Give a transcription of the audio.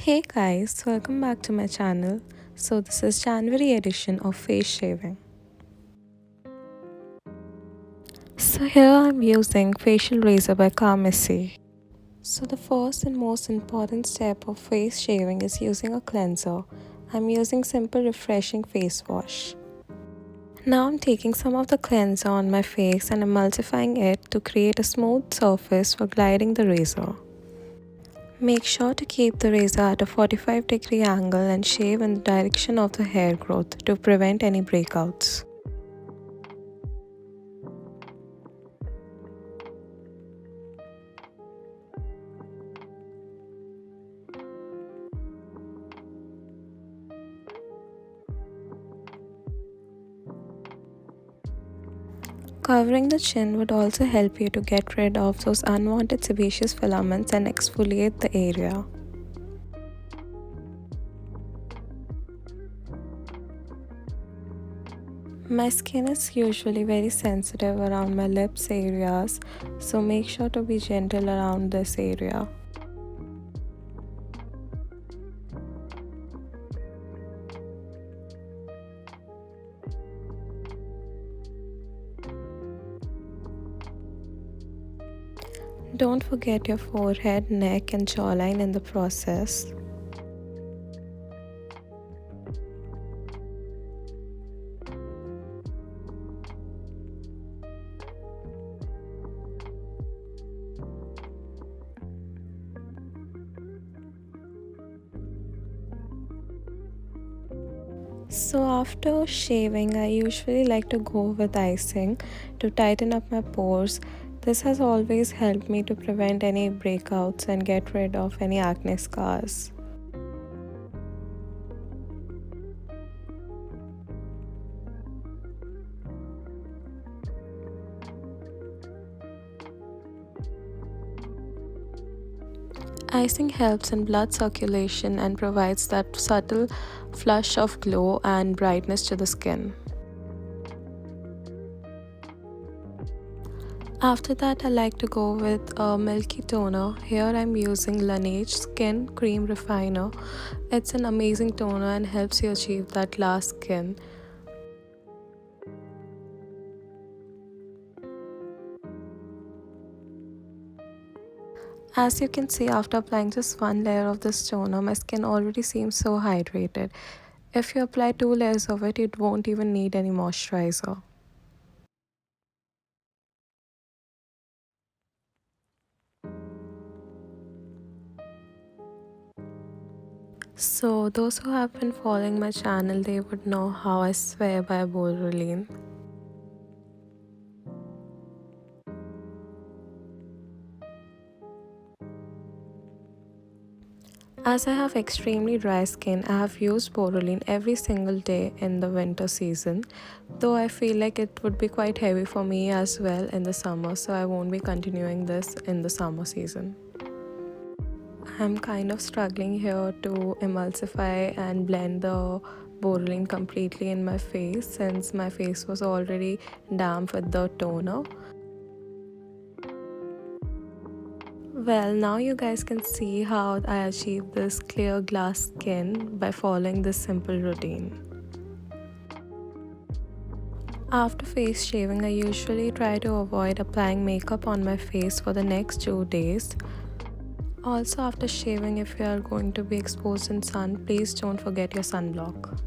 Hey guys, welcome back to my channel. So this is January edition of face shaving. So here I'm using facial razor by Carmesi. So the first and most important step of face shaving is using a cleanser. I'm using simple refreshing face wash. Now I'm taking some of the cleanser on my face and emulsifying it to create a smooth surface for gliding the razor. Make sure to keep the razor at a 45-degree angle and shave in the direction of the hair growth to prevent any breakouts. Covering the chin would also help you to get rid of those unwanted sebaceous filaments and exfoliate the area. My skin is usually very sensitive around my lips areas, so make sure to be gentle around this area. Don't forget your forehead, neck and jawline in the process. So after shaving, I usually like to go with icing to tighten up my pores. This has always helped me to prevent any breakouts and get rid of any acne scars. Icing helps in blood circulation and provides that subtle flush of glow and brightness to the skin. After that, I like to go with a milky toner. Here I'm using Laneige Skin Cream Refiner. It's an amazing toner and helps you achieve that glass skin. As you can see, after applying just one layer of this toner, my skin already seems so hydrated. If you apply 2 layers of it, you won't even need any moisturizer. So those who have been following my channel, they would know how I swear by Boroline. As I have extremely dry skin, I have used Boroline every single day in the winter season, though I feel like it would be quite heavy for me as well in the summer, so I won't be continuing this in the summer season. I'm kind of struggling here to emulsify and blend the Boroline completely in my face since my face was already damp with the toner. Well, now you guys can see how I achieved this clear glass skin by following this simple routine. After face shaving, I usually try to avoid applying makeup on my face for the next 2 days. Also, after shaving, if you are going to be exposed in sun, please don't forget your sunblock.